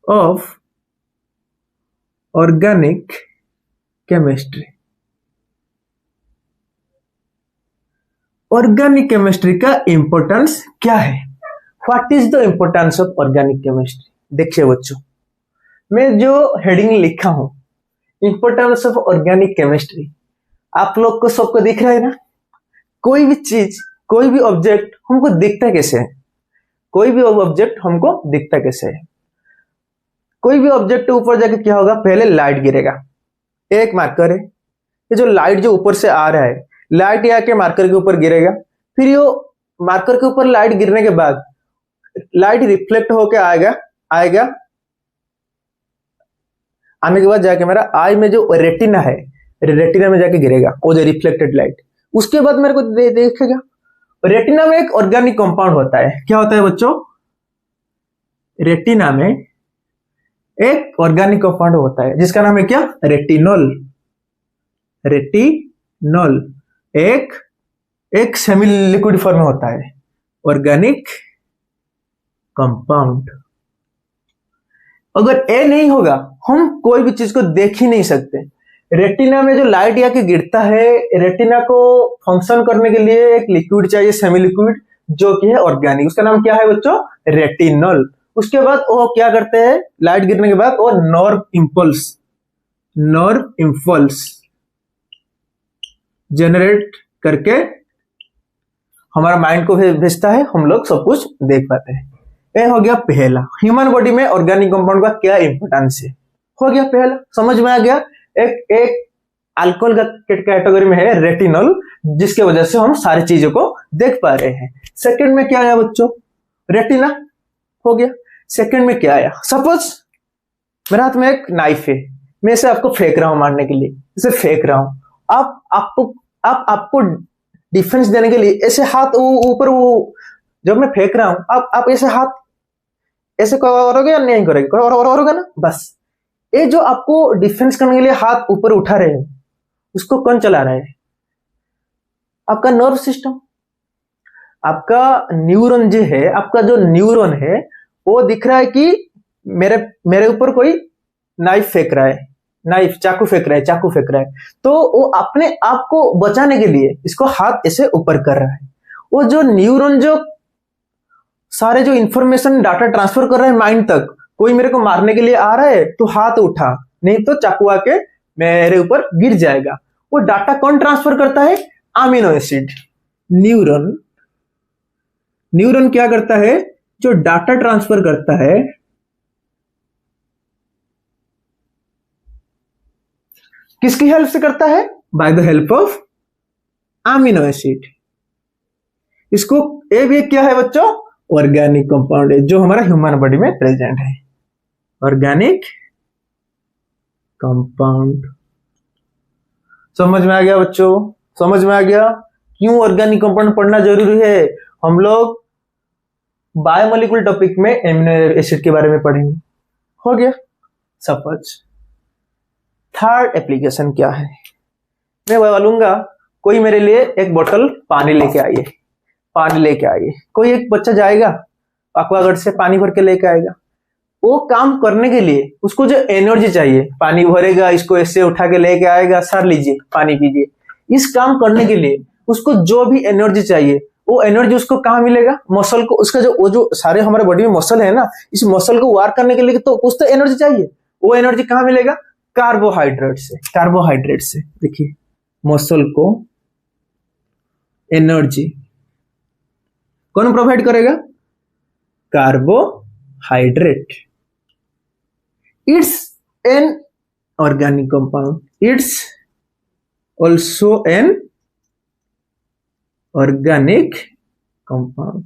Speaker 1: of organic chemistry. Organic chemistry का इंपोर्टेंस क्या है? What is the importance of organic chemistry? देखिए बच्चों, मैं जो हेडिंग लिखा हूं, इंपोर्टेंस ऑफ ऑर्गेनिक केमिस्ट्री, आप लोग को सबको दिख रहा है ना? कोई भी चीज, कोई भी ऑब्जेक्ट हमको दिखता कैसे है? कोई भी ऑब्जेक्ट हमको दिखता कैसे है? कोई भी ऑब्जेक्ट के ऊपर जाके क्या होगा? पहले लाइट गिरेगा, एक मार्कर है, ये जो लाइट जो ऊपर से आ रहा है, लाइट आके मार्कर के ऊपर गिरेगा, फिर ये मार्कर के ऊपर लाइट गिरने के बाद लाइट रिफ्लेक्ट होके आएगा आने के बाद जाके मेरा आई में जो रेटिना है, रेटिना में जाके गिरेगा वो जो रिफ्लेक्टेड लाइट। उसके बाद मेरे को देखेगा, रेटिना में एक ऑर्गेनिक कंपाउंड होता है। क्या होता है बच्चों? रेटिना में एक ऑर्गेनिक कंपाउंड होता है जिसका नाम है क्या? रेटिनॉल। रेटिनॉल एक सेमी लिक्विड फॉर्म में होता है, ऑर्गेनिक कंपाउंड। अगर ए नहीं होगा हम कोई भी चीज को देख ही नहीं सकते। रेटिना में जो लाइट आके गिरता है, रेटिना को फंक्शन करने के लिए एक लिक्विड चाहिए, सेमी लिक्विड, जो कि है ऑर्गेनिक। उसका नाम क्या है बच्चों? रेटिनॉल। उसके बाद वो क्या करते हैं? लाइट गिरने के बाद वो नर्व इंपल्स जनरेट करके हमारा माइंड को भेजता है, हम लोग सब कुछ देख पाते हैं। ये हो गया पहला, ह्यूमन बॉडी में ऑर्गेनिक कंपाउंड का क्या इंपोर्टेंस है। हो गया पहला, समझ में आ गया। एक अल्कोहल का कैटेगरी में है रेटिनॉल, जिसके वजह से हम सारी चीजों को देख पा रहे हैं। सेकंड में क्या आया बच्चों? रेटिना हो गया। सेकंड में क्या आया? सपोज मेरे हाथ में एक नाइफ है, मैं इसे आपको फेंक रहा हूं मारने के लिए, इसे फेंक रहा हूं। आपको डिफेंस देने के लिए ऐसे हाथ ऊपर, वो जब मैं फेंक रहा हूं आप ऐसे हाथ ऐसे करोगे या नहीं करोगे? करोगे ना? बस ये जो आपको डिफेंस करने के लिए हाथ ऊपर उठा रहे हैं, उसको कौन चला रहा है? आपका नर्व सिस्टम। आपका न्यूरॉन जो है, आपका जो न्यूरॉन है वो दिख रहा है कि मेरे ऊपर कोई नाइफ फेंक रहा है, चाकू फेंक रहा है, तो वो अपने आप को बचाने के लिए इसको हाथ ऐसे ऊपर कर रहा है। वो जो न्यूरॉन जो सारे जो इंफॉर्मेशन डाटा ट्रांसफर कर रहा है माइंड तक, कोई मेरे को मारने के लिए आ रहा है तो हाथ उठा, नहीं तो चाकू आके मेरे ऊपर गिर जाएगा। वो डाटा कौन ट्रांसफर करता है? Amino acid. न्यूरॉन क्या करता है? जो डाटा ट्रांसफर करता है, किसकी हेल्प से करता है? By the help of amino acid. इसको ये भी क्या है बच्चों? ऑर्गेनिक कंपाउंड है, जो हमारा ह्यूमन बॉडी में प्रेजेंट है। ऑर्गेनिक कंपाउंड समझ में आ गया बच्चों? समझ में आ गया क्यों ऑर्गेनिक कंपाउंड पढ़ना जरूरी है? हम लोग बायोमोलिकुलर टॉपिक में एमिनो एसिड के बारे में पढ़ेंगे। हो गया। सपोज थर्ड एप्लीकेशन क्या है, मैं बोलूंगा कोई मेरे लिए एक बोतल पानी लेके आइए, कोई एक बच्चा जाएगा एक्वागार्ड से पानी भर के लेके आएगा। वो काम करने के लिए उसको जो एनर्जी चाहिए, पानी भरेगा, इसको ऐसे उठा के लेके आएगा, सर लीजिए पानी पीजिए। इस काम करने के लिए उसको जो भी एनर्जी चाहिए वो एनर्जी उसको कहाँ मिलेगा? मसल को, उसका जो वो जो सारे हमारे बॉडी में मसल है ना, इस मसल को वर्क करने के लिए तो कुछ तो एनर्जी चाहिए। वो एनर्जी कहाँ मिलेगा? कार्बोहाइड्रेट से। कार्बोहाइड्रेट से देखिए, मसल को एनर्जी कौन प्रोवाइड करेगा? Carbohydrate. It's an organic compound, it's also an organic compound.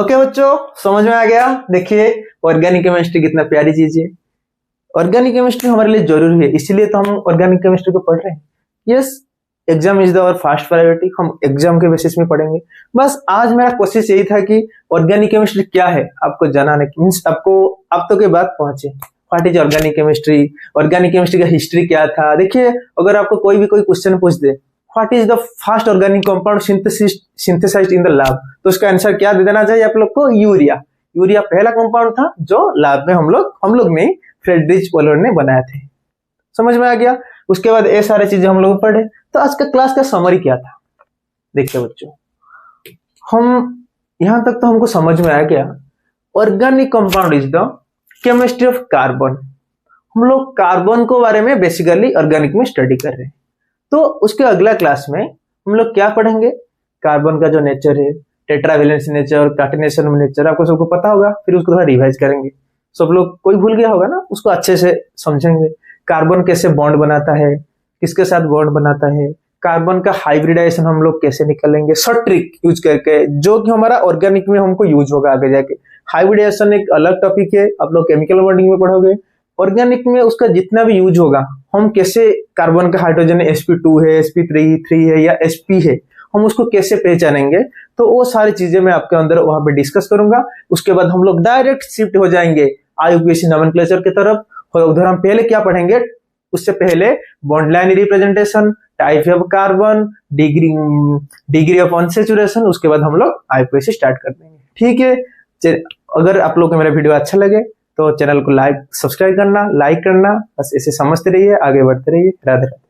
Speaker 1: Okay बच्चों, समझ में आ गया? देखिए ऑर्गेनिक केमिस्ट्री कितना प्यारी चीज है। ऑर्गेनिक केमिस्ट्री हमारे लिए जरूरी है, इसीलिए तो हम ऑर्गेनिक केमिस्ट्री को पढ़ रहे हैं। Yes, exam is the our first priority, हम एग्जाम के बेसिस में पढ़ेंगे। बस आज मेरा कोशिश यही था कि ऑर्गेनिक केमिस्ट्री क्या है आपको जानने की, मीन्स आपको अब तो के बाद पहुंचे what is organic chemistry, organic chemistry का हिस्ट्री क्या था। देखिए अगर आपको कोई क्वेश्चन पूछ दे what is the first organic compound synthesised in the lab, तो उसका आंसर क्या दे देना चाहिए आप लोग को? यूरिया। यूरिया पहला कंपाउंड था जो लैब में हम लोग नहीं, फ्रेडरिच वॉलर ने बनाए थे। समझ में आ गया? उसके बाद ये सारी चीजें हम लोग पढ़े। तो आज का क्लास का समरी क्या था? देखिए बच्चों, हम यहां तक तो हमको समझ में आ गया organic compound is the chemistry of carbon. हम लोग कार्बन को बारे में बेसिकली ऑर्गेनिक में स्टडी कर रहे हैं। तो उसके अगला क्लास में हम लोग क्या पढ़ेंगे? कार्बन का जो नेचर है, टेट्रावेलेंस नेचर, काटिनेशन नेचर, आपको सबको पता होगा, फिर उसको थोड़ा रिवाइज करेंगे। सब लोग कोई भूल गया होगा ना, उसको अच्छे से समझेंगे। कार्बन कैसे बॉन्ड बनाता है, किसके साथ बॉन्ड बनाता है, कार्बन का हाइब्रिडाइजेशन हम लोग कैसे निकालेंगे शॉर्ट ट्रिक यूज करके, जो कि हमारा ऑर्गेनिक में हमको यूज होगा आगे जाके। हाइब्रिडाइजेशन एक अलग टॉपिक है, आप लोग केमिकल बॉन्डिंग में पढ़ोगे। ऑर्गेनिक में उसका जितना भी यूज होगा, हम कैसे कार्बन का हाइड्रोजन sp2 है, sp3 है या sp है, हम उसको कैसे पहचानेंगे, तो वो सारी चीजें मैं आपके अंदर वहां पे डिस्कस करूंगा। उसके बाद हम लोग डायरेक्ट शिफ्ट हो जाएंगे IUPAC नोमेनक्लेचर की तरफ। और उधर हम पहले क्या पढ़ेंगे? उससे पहले bond line representation, type of carbon, degree of unsaturation, उसके बाद हम लोग IUPAC स्टार्ट कर देंगे। ठीक है, अगर आप लोग को मेरा वीडियो अच्छा लगे तो चैनल को सब्सक्राइब करना, लाइक करना, बस ऐसे समझते रहिए, आगे बढ़ते रहिए। राधे राधे।